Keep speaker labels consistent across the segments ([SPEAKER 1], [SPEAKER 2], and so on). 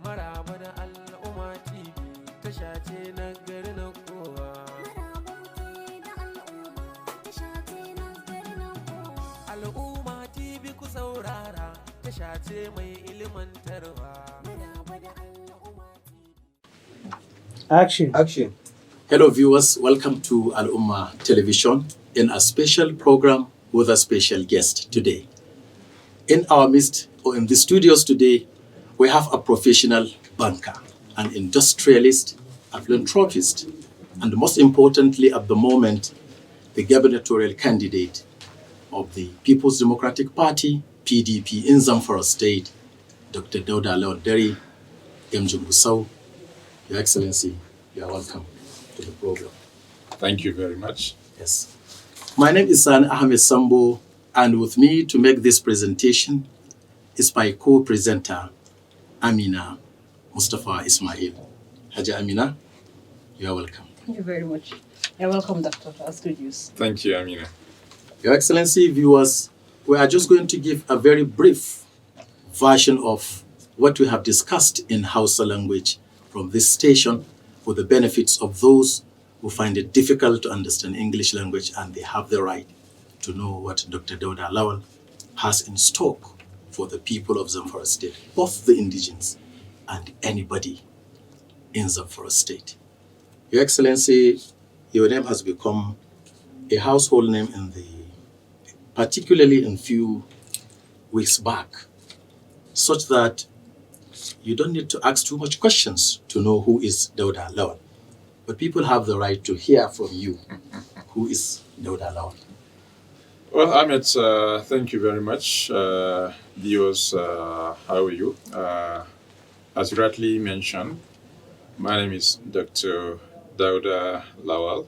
[SPEAKER 1] maraba da al'umma TV tasha ce na gari na kowa. Al'umma TV ku saurara tasha ce mai ilimantarwa.
[SPEAKER 2] Action.
[SPEAKER 3] Hello viewers, welcome to Al Ummah Television in a special program with a special guest today. In our midst, or in the studios today, we have a professional banker, an industrialist, a philanthropist, and most importantly at the moment, the gubernatorial candidate of the People's Democratic Party, PDP in Zamfara State, Dr. Dauda Lawal Dari, Gamjin Gusau. Your Excellency, you are welcome to the program.
[SPEAKER 2] Thank you very much.
[SPEAKER 3] Yes. My name is San Ahmed Sambo, and with me to make this presentation is my co-presenter, Amina Mustafa Ismail. Haja Amina, you are welcome.
[SPEAKER 4] Thank you very much. You're welcome, Doctor, to our studios.
[SPEAKER 2] Thank you, Amina.
[SPEAKER 3] Your Excellency, viewers, we are just going to give a very brief version of what we have discussed in Hausa language from this station for the benefits of those who find it difficult to understand English language and they have the right to know what Dr. Dauda Lawal has in stock for the people of Zamfara State, both the indigenes and anybody in Zamfara State. Your Excellency, your name has become a household name particularly in few weeks back, such that you don't need to ask too much questions to know who is Dauda Lawal. But people have the right to hear from you who is Dauda Lawal.
[SPEAKER 2] Well, Ahmed, thank you very much. Viewers, how are you? As you rightly mentioned, my name is Dr. Dauda Lawal,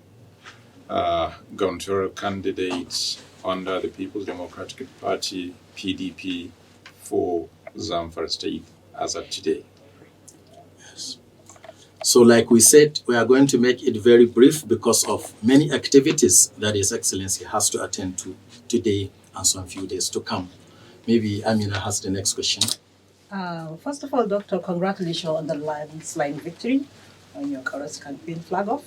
[SPEAKER 2] Governotorial candidate under the People's Democratic Party, PDP, for Zamfara State as of today.
[SPEAKER 3] Yes. So like we said, we are going to make it very brief because of many activities that His Excellency has to attend to today and some few days to come. Maybe Amina has the next question.
[SPEAKER 4] First of all, Doctor, congratulations on the landslide victory on your current campaign flag off.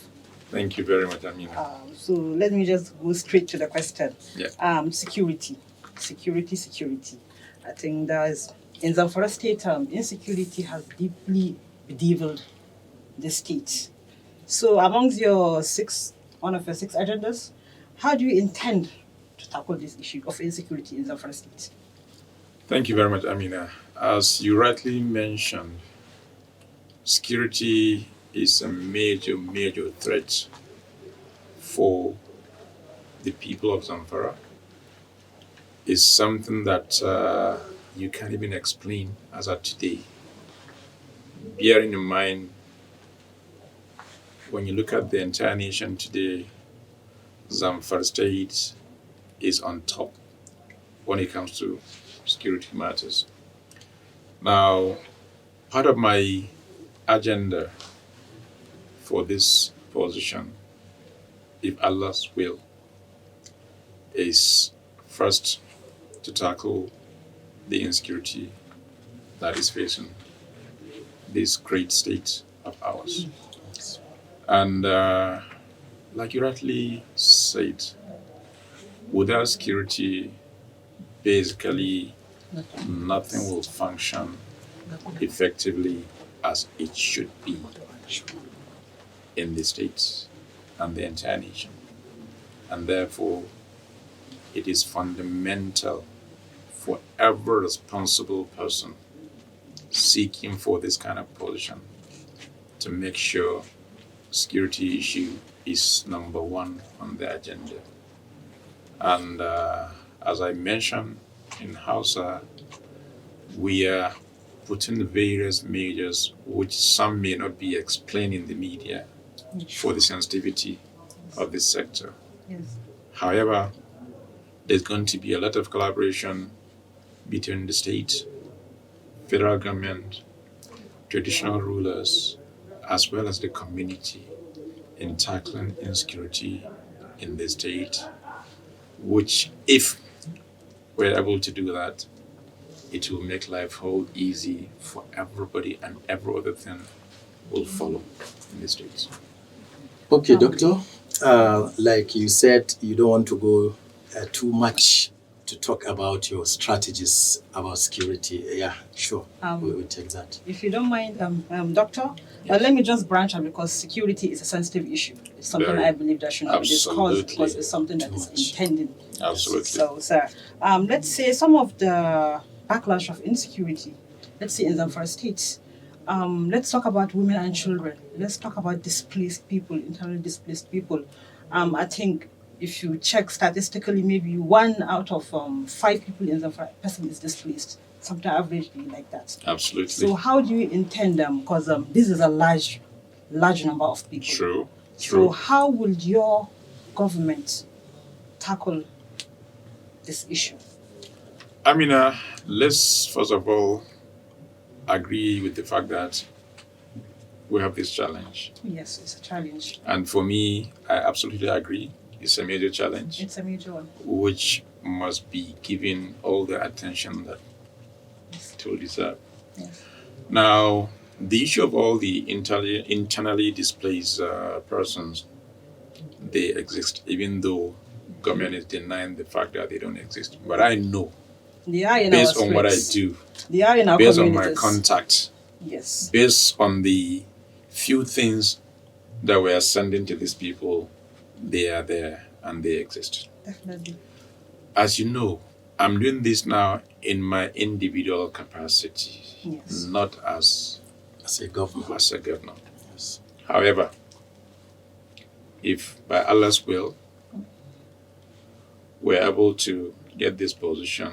[SPEAKER 2] Thank you very much, Amina.
[SPEAKER 4] So let me just go straight to the question.
[SPEAKER 2] Yeah.
[SPEAKER 4] Security. I think that is, in Zamfara State, insecurity has deeply bedeviled the state. So amongst one of your six agendas, how do you intend to tackle this issue of insecurity in Zamfara State?
[SPEAKER 2] Thank you very much, Amina. As you rightly mentioned, security is a major threat for the people of Zamfara. It's something that you can't even explain as of today. Bearing in mind, when you look at the entire nation today, Zamfara State is on top when it comes to security matters. Now, part of my agenda for this position, if Allah's will, is first to tackle the insecurity that is facing this great state of ours. And like you rightly said, without security, basically nothing will function effectively as it should be in the state and the entire nation. And therefore, it is fundamental for every responsible person seeking for this kind of position to make sure security issue is number one on the agenda. And as I mentioned in Hausa, we are putting various measures which some may not be explained in the media for the sensitivity of this sector.
[SPEAKER 4] Yes.
[SPEAKER 2] However, there's going to be a lot of collaboration between the state, federal government, traditional rulers, as well as the community in tackling insecurity in the state, which if we're able to do that, it will make life whole easy for everybody, and every other thing will follow in the streets.
[SPEAKER 3] Okay, Doctor. Like you said, you don't want to go too much to talk about your strategies about security. Yeah, sure. We will take that.
[SPEAKER 4] If you don't mind, Doctor, let me just branch out because security is a sensitive issue. It's something
[SPEAKER 2] Very.
[SPEAKER 4] I believe that should not be discussed
[SPEAKER 2] Absolutely.
[SPEAKER 4] because it's something that is intended.
[SPEAKER 2] Absolutely.
[SPEAKER 4] So, sir, let's say some of the backlash of insecurity, let's say in Zamfara State, let's talk about women and children. Let's talk about displaced people, internally displaced people. I think if you check statistically, maybe 1 out of 5 people in Zamfara person is displaced, something averagely like that.
[SPEAKER 2] Absolutely.
[SPEAKER 4] So how do you intend them? Because this is a large number of people.
[SPEAKER 2] True.
[SPEAKER 4] So how will your government tackle this issue?
[SPEAKER 2] I mean, let's first of all agree with the fact that we have this challenge.
[SPEAKER 4] Yes, it's a challenge.
[SPEAKER 2] And for me, I absolutely agree. It's a major challenge,
[SPEAKER 4] It's a major one.
[SPEAKER 2] which must be given all the attention that it will deserve.
[SPEAKER 4] Yes.
[SPEAKER 2] Now, the issue of all the internally displaced persons, they exist, even though government is denying the fact that they don't exist. But I know,
[SPEAKER 4] They are in
[SPEAKER 2] based
[SPEAKER 4] our
[SPEAKER 2] on what I
[SPEAKER 4] streets.
[SPEAKER 2] do,
[SPEAKER 4] They are in our
[SPEAKER 2] based on
[SPEAKER 4] communities.
[SPEAKER 2] my contact,
[SPEAKER 4] Yes.
[SPEAKER 2] based on the few things that we are sending to these people, they are there and they exist.
[SPEAKER 4] Definitely.
[SPEAKER 2] As you know, I'm doing this now in my individual capacity,
[SPEAKER 4] Yes.
[SPEAKER 2] not as
[SPEAKER 3] As a government.
[SPEAKER 2] a governor.
[SPEAKER 3] Yes.
[SPEAKER 2] However, if by Allah's will we're able to get this position,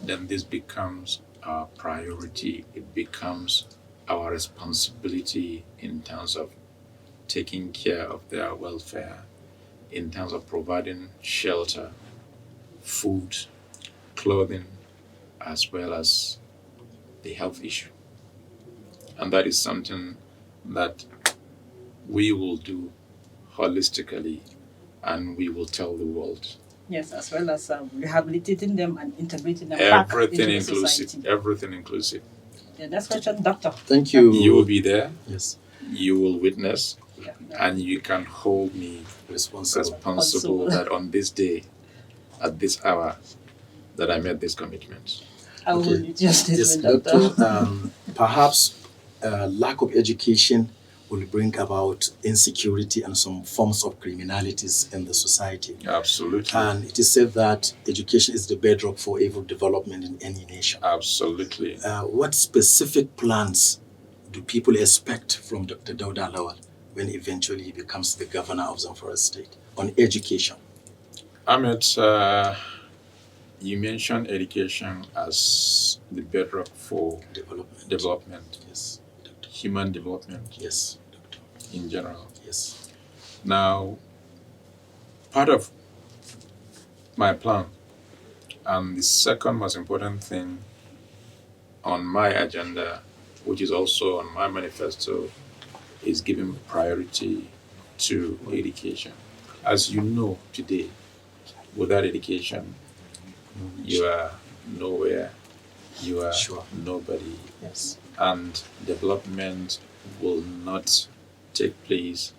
[SPEAKER 2] then this becomes our priority. It becomes our responsibility in terms of taking care of their welfare, in terms of providing shelter, food, clothing, as well as the health issue. And that is something that we will do holistically, and we will tell the world.
[SPEAKER 4] Yes, as well as rehabilitating them and integrating them back
[SPEAKER 2] Everything
[SPEAKER 4] into the
[SPEAKER 2] inclusive.
[SPEAKER 4] society.
[SPEAKER 2] Everything inclusive.
[SPEAKER 4] Yeah, next question, Doctor.
[SPEAKER 3] Thank you.
[SPEAKER 2] You will be there,
[SPEAKER 3] Yes.
[SPEAKER 2] you will witness,
[SPEAKER 4] Yeah.
[SPEAKER 2] and you can hold me
[SPEAKER 3] Responsible.
[SPEAKER 2] responsible that on this day, at this hour, that I made this commitment.
[SPEAKER 4] I will
[SPEAKER 3] Okay.
[SPEAKER 4] just
[SPEAKER 3] Yes,
[SPEAKER 4] statement,
[SPEAKER 3] Doctor.
[SPEAKER 4] Doctor.
[SPEAKER 3] Perhaps lack of education will bring about insecurity and some forms of criminalities in the society.
[SPEAKER 2] Absolutely.
[SPEAKER 3] And it is said that education is the bedrock for every development in any nation.
[SPEAKER 2] Absolutely.
[SPEAKER 3] What specific plans do people expect from Dr. Dauda Lawal when eventually he becomes the governor of Zamfara State on education?
[SPEAKER 2] Ahmed, you mentioned education as the bedrock for development,
[SPEAKER 3] Yes.
[SPEAKER 2] human development
[SPEAKER 3] Yes.
[SPEAKER 2] in general.
[SPEAKER 3] Yes.
[SPEAKER 2] Now, part of my plan, and the second most important thing on my agenda, which is also on my manifesto, is giving priority to education. As you know today, without education, you are nowhere, you are
[SPEAKER 3] Sure.
[SPEAKER 2] nobody,
[SPEAKER 3] Yes.
[SPEAKER 2] and development will not take place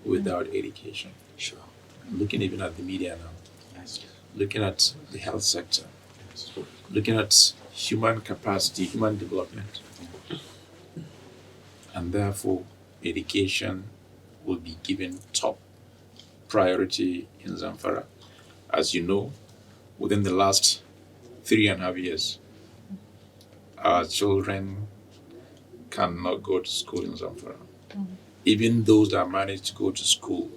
[SPEAKER 2] without education.
[SPEAKER 3] Sure.
[SPEAKER 2] Looking even at the media now,
[SPEAKER 3] Yes.
[SPEAKER 2] looking at the health sector, looking at human capacity, human development. And therefore, education will be given top priority in Zamfara. As you know, within the last 3.5 years, our children cannot go to school in Zamfara. Even those that manage to go to school,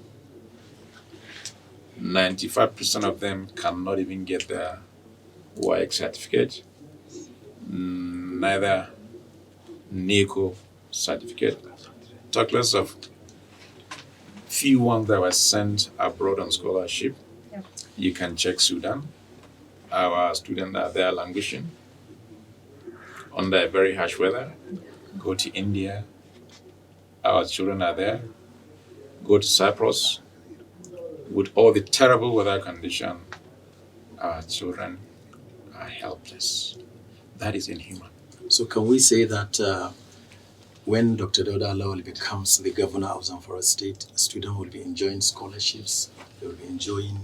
[SPEAKER 2] 95% of them cannot even get their WAEC certificate, neither NICO certificate. Talk less of few ones that were sent abroad on scholarship.
[SPEAKER 4] Yep.
[SPEAKER 2] You can check Sudan. Our students are there languishing under very harsh weather. Go to India. Our children are there. Go to Cyprus. With all the terrible weather condition, our children are helpless. That is inhuman.
[SPEAKER 3] So can we say that when Dr. Dauda Lawal becomes the governor of Zamfara State, students will be enjoying scholarships, they will be enjoying,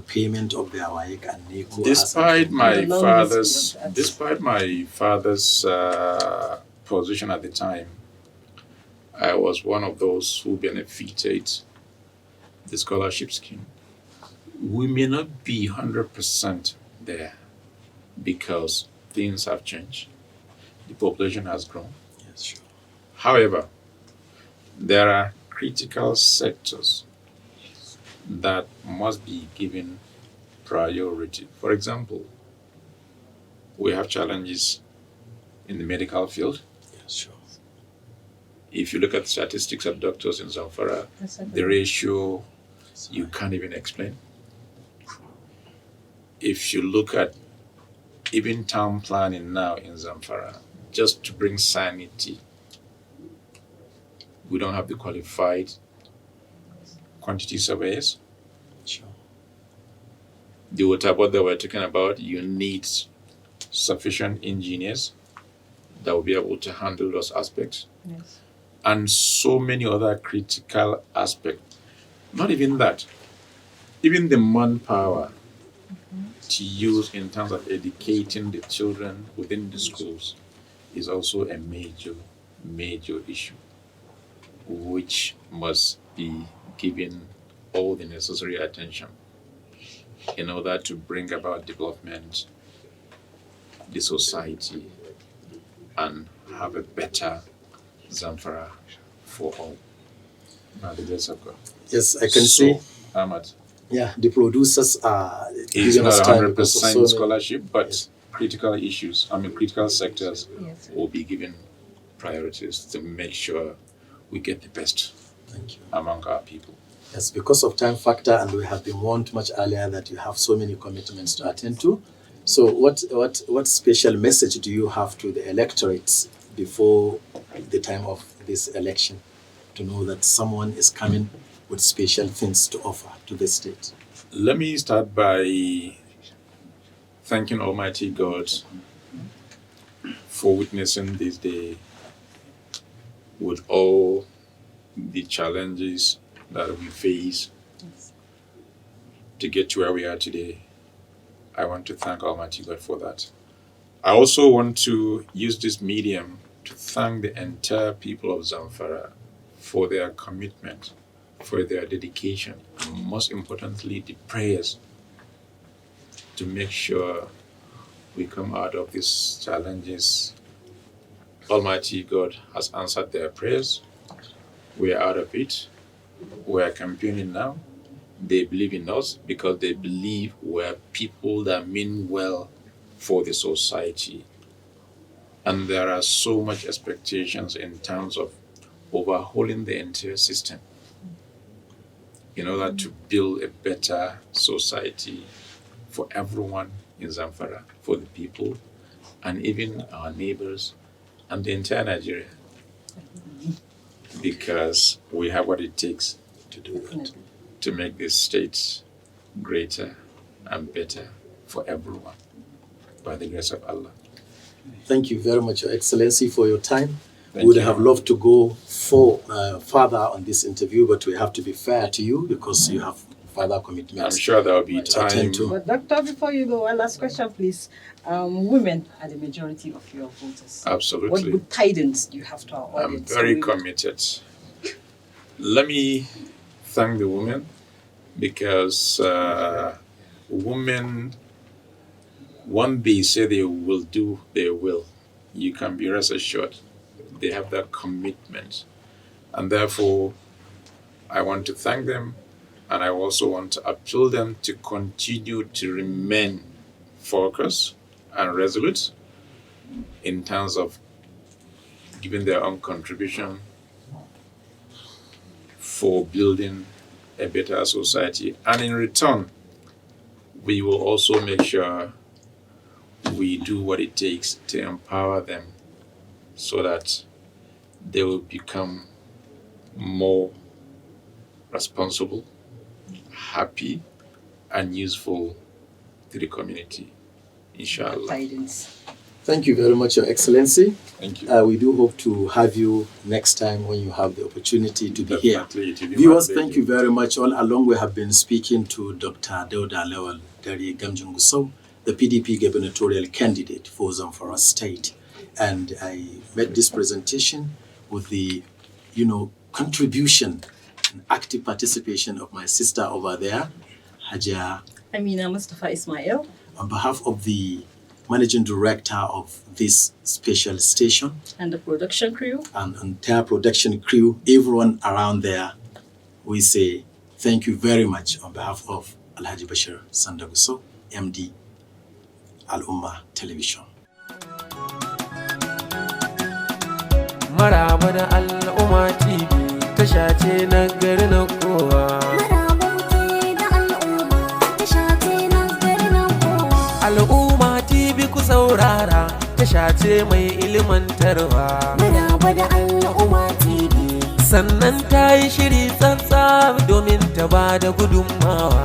[SPEAKER 3] payment of their WAEC and NECO.
[SPEAKER 2] Despite my
[SPEAKER 4] And the long
[SPEAKER 2] father's,
[SPEAKER 4] history of that.
[SPEAKER 2] despite my father's position at the time, I was one of those who benefited the scholarship scheme. We may not be 100% there because things have changed. The population has grown.
[SPEAKER 3] Yes, sure.
[SPEAKER 2] However, there are critical sectors that must be given priority. For example, we have challenges in the medical field.
[SPEAKER 3] Yes, sure.
[SPEAKER 2] If you look at the statistics of doctors in Zamfara,
[SPEAKER 4] That's
[SPEAKER 2] the ratio you can't even explain. If you look at even town planning now in Zamfara, just to bring sanity, we don't have the qualified quantity surveyors.
[SPEAKER 3] Sure.
[SPEAKER 2] The water board that we're talking about, you need sufficient engineers that will be able to handle those aspects.
[SPEAKER 4] Yes.
[SPEAKER 2] And so many other critical aspects. Not even that. Even the manpower to use in terms of educating the children within the schools is also a major issue, which must be given all the necessary attention in order to bring about development, the society, and have a better Zamfara for all. By the grace of God.
[SPEAKER 3] Yes, I can see.
[SPEAKER 2] Ahmad,
[SPEAKER 3] Yeah, the producers are
[SPEAKER 2] it's
[SPEAKER 3] giving us
[SPEAKER 2] not
[SPEAKER 3] time because of
[SPEAKER 2] 100%
[SPEAKER 3] so many-
[SPEAKER 2] scholarship, but
[SPEAKER 3] Yes.
[SPEAKER 2] critical sectors
[SPEAKER 4] Yes.
[SPEAKER 2] will be given priorities to make sure we get the best
[SPEAKER 3] Thank you.
[SPEAKER 2] among our people.
[SPEAKER 3] Yes, because of time factor, and we have been warned much earlier that you have so many commitments to attend to. So, what special message do you have to the electorates before the time of this election, to know that someone is coming with special things to offer to the state?
[SPEAKER 2] Let me start by thanking Almighty God for witnessing this day with all the challenges that we face to get to where we are today. I want to thank Almighty God for that. I also want to use this medium to thank the entire people of Zamfara for their commitment, for their dedication, and most importantly, the prayers to make sure we come out of these challenges. Almighty God has answered their prayers. We are out of it. We are campaigning now. They believe in us because they believe we're people that mean well for the society. And there are so much expectations in terms of overhauling the entire system in order to build a better society for everyone in Zamfara, for the people, and even our neighbors and the entire Nigeria. Because we have what it takes to do that, to make this state greater and better for everyone, by the grace of Allah.
[SPEAKER 3] Thank you very much, Your Excellency, for your time.
[SPEAKER 2] Thank
[SPEAKER 3] We would
[SPEAKER 2] you.
[SPEAKER 3] have loved to go further on this interview, but we have to be fair to you because you have further
[SPEAKER 2] I'm
[SPEAKER 3] commitments.
[SPEAKER 2] sure there will be
[SPEAKER 3] To
[SPEAKER 2] time.
[SPEAKER 3] attend to.
[SPEAKER 4] But doctor, before you go, one last question, please. Women are the majority of your voters. What
[SPEAKER 2] Absolutely.
[SPEAKER 4] good tidings do you have to our
[SPEAKER 2] I'm
[SPEAKER 4] audience?
[SPEAKER 2] very
[SPEAKER 4] Women.
[SPEAKER 2] committed. Let me thank the women because women, when they say they will do, they will. You can be rest assured they have that commitment. And therefore, I want to thank them, and I also want to appeal them to continue to remain focused and resolute in terms of giving their own contribution for building a better society. And in return, we will also make sure we do what it takes to empower them so that they will become more responsible, happy, and useful to the community. Inshallah.
[SPEAKER 4] Tidings.
[SPEAKER 3] Thank you very much, Your Excellency.
[SPEAKER 2] Thank you.
[SPEAKER 3] We do hope to have you next time when you have the opportunity to be here.
[SPEAKER 2] Definitely, it will be
[SPEAKER 3] Viewers,
[SPEAKER 2] my
[SPEAKER 3] thank
[SPEAKER 2] pleasure.
[SPEAKER 3] you very much. All along, we have been speaking to Dr. Dauda Lawal Dari Gamjunguso, the PDP gubernatorial candidate for Zamfara State. And I made this presentation with the, contribution and active participation of my sister over there, Haja.
[SPEAKER 4] Amina Mustafa Ismail.
[SPEAKER 3] On behalf of the managing director of this special station
[SPEAKER 4] And the production crew.
[SPEAKER 3] and entire production crew, everyone around there, we say thank you very much on behalf of Alhaji Bashir Sandaguso, MD, Al-Ummah Television.
[SPEAKER 1] Maraba da Al'umma TV, tasha ce na gari na kowa. Al'umma TV ku saurara, tasha ce mai ilimantarwa.
[SPEAKER 5] Maraba da Al'umma TV.
[SPEAKER 1] Sannan ta yi shiri tsantsa domin ta ba da gudunmawa.